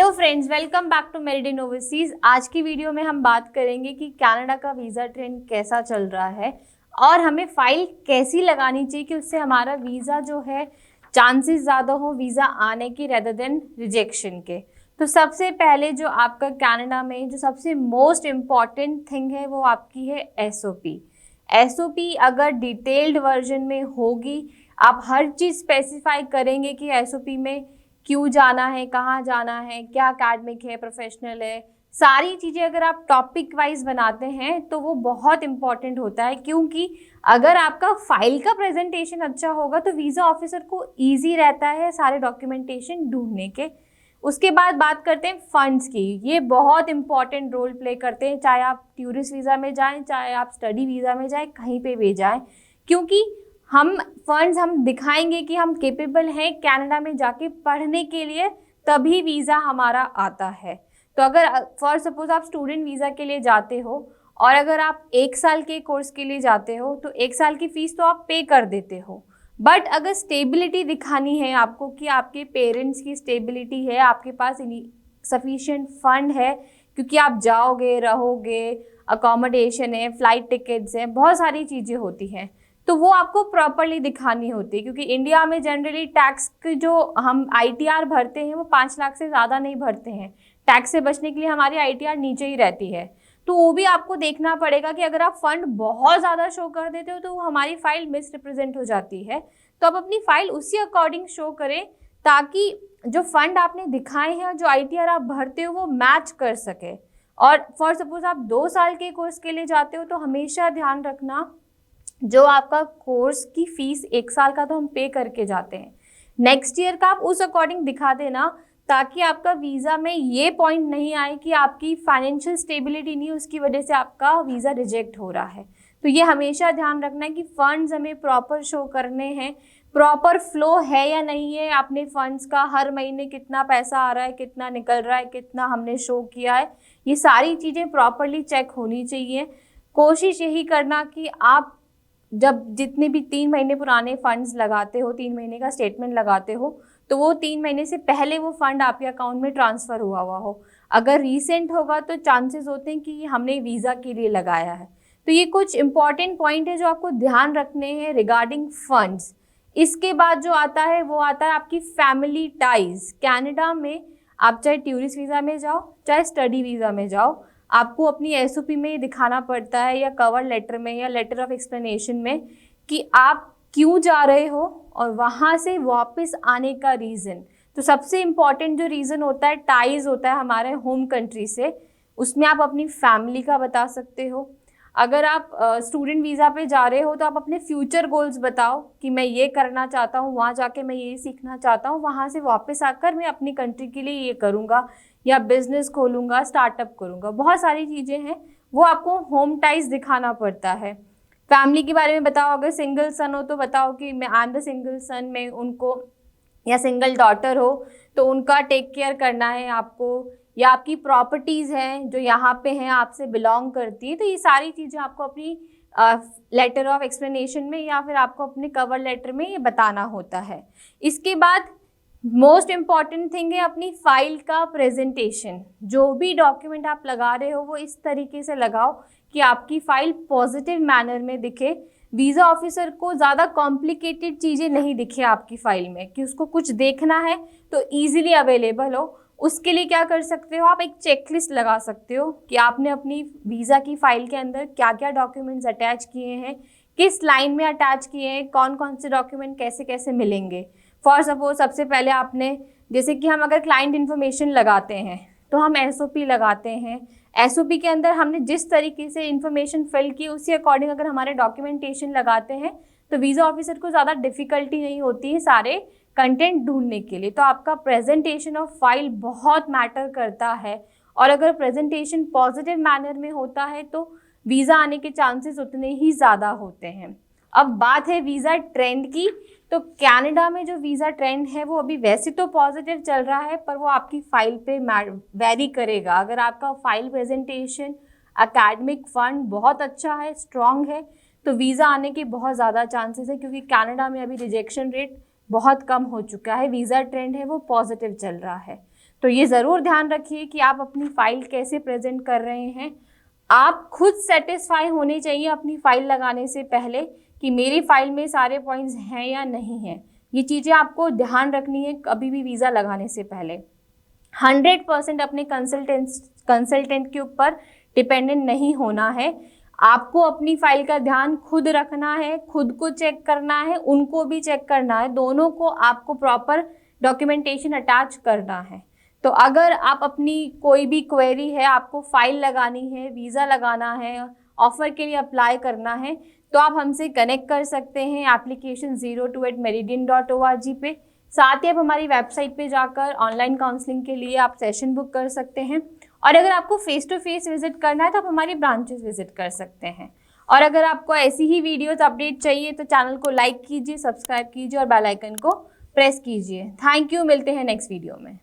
Hello friends, welcome back to Meridian Overseas. आज की video में हम बात करेंगे कि कनाडा का वीज़ा ट्रेंड कैसा चल रहा है और हमें फाइल कैसी लगानी चाहिए कि उससे हमारा वीज़ा जो है चांसेस ज़्यादा हो वीज़ा आने की रेदर देन रिजेक्शन के। तो सबसे पहले जो आपका कनाडा में जो सबसे मोस्ट इम्पॉर्टेंट थिंग है वो आपकी है एसओपी। एसओपी अगर डिटेल्ड वर्जन में होगी, आप हर चीज़ स्पेसिफाई करेंगे कि एसओपी में क्यों जाना है, कहाँ जाना है, क्या अकेडमिक है, प्रोफेशनल है, सारी चीज़ें अगर आप टॉपिक वाइज बनाते हैं तो वो बहुत इंपॉर्टेंट होता है। क्योंकि अगर आपका फाइल का प्रेजेंटेशन अच्छा होगा तो वीज़ा ऑफिसर को इजी रहता है सारे डॉक्यूमेंटेशन ढूंढने के। उसके बाद बात करते हैं फंड्स की। ये बहुत इंपॉर्टेंट रोल प्ले करते हैं, चाहे आप टूरिस्ट वीज़ा में जाएं, चाहे आप स्टडी वीज़ा में जाएं, कहीं पे भी जाएं। क्योंकि हम दिखाएंगे कि हम केपेबल हैं कनाडा में जाके पढ़ने के लिए, तभी वीज़ा हमारा आता है। तो अगर फॉर सपोज आप स्टूडेंट वीज़ा के लिए जाते हो और अगर आप 1 साल के कोर्स के लिए जाते हो तो 1 साल की फ़ीस तो आप पे कर देते हो। बट अगर स्टेबिलिटी दिखानी है आपको कि आपके पेरेंट्स की स्टेबिलिटी है, आपके पास सफिशिएंट फंड है, क्योंकि आप जाओगे, रहोगे, अकोमोडेशन है, फ़्लाइट टिकट्स हैं, बहुत सारी चीज़ें होती हैं, तो वो आपको प्रॉपरली दिखानी होती है। क्योंकि इंडिया में जनरली टैक्स के जो हम आईटीआर भरते हैं वो 5 लाख से ज़्यादा नहीं भरते हैं। टैक्स से बचने के लिए हमारी आईटीआर नीचे ही रहती है। तो वो भी आपको देखना पड़ेगा कि अगर आप फंड बहुत ज़्यादा शो कर देते हो तो हमारी फाइल मिस रिप्रेजेंट हो जाती है। तो आप अपनी फाइल उसी अकॉर्डिंग शो करें ताकि जो फंड आपने दिखाए हैं और जो आईटीआर आप भरते हो वो मैच कर सके। और फॉर सपोज आप 2 साल के कोर्स के लिए जाते हो तो हमेशा ध्यान रखना, जो आपका कोर्स की फीस 1 साल का तो हम पे करके जाते हैं, नेक्स्ट ईयर का आप उस अकॉर्डिंग दिखा देना, ताकि आपका वीज़ा में ये पॉइंट नहीं आए कि आपकी फाइनेंशियल स्टेबिलिटी नहीं, उसकी वजह से आपका वीज़ा रिजेक्ट हो रहा है। तो ये हमेशा ध्यान रखना है कि फंड्स हमें प्रॉपर शो करने हैं, प्रॉपर फ्लो है या नहीं है अपने फंड्स का, हर महीने कितना पैसा आ रहा है, कितना निकल रहा है, कितना हमने शो किया है, ये सारी चीज़ें प्रॉपरली चेक होनी चाहिए। कोशिश यही करना कि आप जब जितने भी 3 महीने पुराने फंड्स लगाते हो, 3 महीने का स्टेटमेंट लगाते हो, तो वो 3 महीने से पहले वो फंड आपके अकाउंट में ट्रांसफ़र हुआ हो। अगर रीसेंट होगा तो चांसेस होते हैं कि हमने वीज़ा के लिए लगाया है। तो ये कुछ इंपॉर्टेंट पॉइंट है जो आपको ध्यान रखने हैं रिगार्डिंग फंड्स। इसके बाद जो आता है वो आता है आपकी फैमिली टाइज। कनाडा में आप चाहे टूरिस्ट वीज़ा में जाओ, चाहे स्टडी वीज़ा में जाओ, आपको अपनी एसओपी में ये दिखाना पड़ता है या कवर लेटर में या लेटर ऑफ एक्सप्लेनेशन में कि आप क्यों जा रहे हो और वहाँ से वापस आने का रीज़न। तो सबसे इम्पॉर्टेंट जो रीज़न होता है, टाइज होता है हमारे होम कंट्री से, उसमें आप अपनी फैमिली का बता सकते हो। अगर आप स्टूडेंट वीज़ा पे जा रहे हो तो आप अपने फ्यूचर गोल्स बताओ कि मैं ये करना चाहता हूँ, वहाँ जाके मैं ये सीखना चाहता हूँ, वहाँ से वापस आकर मैं अपनी कंट्री के लिए ये करूँगा या बिजनेस खोलूँगा, स्टार्टअप करूँगा, बहुत सारी चीज़ें हैं, वो आपको होम टाइज दिखाना पड़ता है। फैमिली के बारे में बताओ, अगर सिंगल सन हो तो बताओ कि मैं आई एम द सिंगल सन, में उनको, या सिंगल डॉटर हो तो उनका टेक केयर करना है आपको, या आपकी प्रॉपर्टीज़ हैं जो यहाँ पे हैं आपसे बिलोंग करती है। तो ये सारी चीज़ें आपको अपनी लेटर ऑफ एक्सप्लेनेशन में या फिर आपको अपने कवर लेटर में ये बताना होता है। इसके बाद मोस्ट इम्पॉर्टेंट थिंग है अपनी फाइल का प्रेजेंटेशन। जो भी डॉक्यूमेंट आप लगा रहे हो वो इस तरीके से लगाओ कि आपकी फाइल पॉजिटिव मैनर में दिखे, वीज़ा ऑफिसर को ज़्यादा कॉम्प्लिकेटेड चीज़ें नहीं दिखे आपकी फ़ाइल में, कि उसको कुछ देखना है तो ईजिली अवेलेबल हो। उसके लिए क्या कर सकते हो, आप एक चेकलिस्ट लगा सकते हो कि आपने अपनी वीज़ा की फ़ाइल के अंदर क्या क्या डॉक्यूमेंट्स अटैच किए हैं, किस लाइन में अटैच किए हैं, कौन कौन से डॉक्यूमेंट कैसे कैसे मिलेंगे। फॉर सपोज सबसे पहले आपने, जैसे कि हम अगर क्लाइंट इन्फॉर्मेशन लगाते हैं तो हम एसओपी लगाते हैं, एसओपी के अंदर हमने जिस तरीके से इन्फॉर्मेशन फिल की उसी अकॉर्डिंग अगर हमारे डॉक्यूमेंटेशन लगाते हैं तो वीज़ा ऑफिसर को ज़्यादा डिफ़िकल्टी नहीं होती है सारे कंटेंट ढूंढने के लिए। तो आपका प्रेजेंटेशन ऑफ फाइल बहुत मैटर करता है, और अगर प्रेजेंटेशन पॉजिटिव मैनर में होता है तो वीज़ा आने के चांसेस उतने ही ज़्यादा होते हैं। अब बात है वीज़ा ट्रेंड की। तो कनाडा में जो वीज़ा ट्रेंड है वो अभी वैसे तो पॉजिटिव चल रहा है, पर वो आपकी फ़ाइल पे वेरी करेगा। अगर आपका फाइल प्रेजेंटेशन, एकेडमिक फंड बहुत अच्छा है, स्ट्रॉन्ग है, तो वीज़ा आने के बहुत ज़्यादा चांसेस है। क्योंकि कनाडा में अभी रिजेक्शन रेट बहुत कम हो चुका है, वीज़ा ट्रेंड है वो पॉजिटिव चल रहा है। तो ये ज़रूर ध्यान रखिए कि आप अपनी फ़ाइल कैसे प्रेजेंट कर रहे हैं। आप खुद सेटिस्फाई होने चाहिए अपनी फ़ाइल लगाने से पहले कि मेरी फ़ाइल में सारे पॉइंट्स हैं या नहीं हैं। ये चीज़ें आपको ध्यान रखनी है कभी भी वीज़ा लगाने से पहले। 100% अपने कंसल्टेंट के ऊपर डिपेंडेंट नहीं होना है। आपको अपनी फ़ाइल का ध्यान खुद रखना है, खुद को चेक करना है, उनको भी चेक करना है, दोनों को आपको प्रॉपर डॉक्यूमेंटेशन अटैच करना है। तो अगर आप अपनी कोई भी क्वेरी है, आपको फ़ाइल लगानी है, वीज़ा लगाना है, ऑफ़र के लिए अप्लाई करना है, तो आप हमसे कनेक्ट कर सकते हैं एप्लीकेशन 02@meridian.org पे। साथ ही आप हमारी वेबसाइट पे जाकर ऑनलाइन काउंसलिंग के लिए आप सेशन बुक कर सकते हैं। और अगर आपको फेस टू फेस विजिट करना है तो आप हमारी ब्रांचेस विजिट कर सकते हैं। और अगर आपको ऐसी ही वीडियोस अपडेट चाहिए तो चैनल को लाइक कीजिए, सब्सक्राइब कीजिए और बेल आइकन को प्रेस कीजिए। थैंक यू, मिलते हैं नेक्स्ट वीडियो में।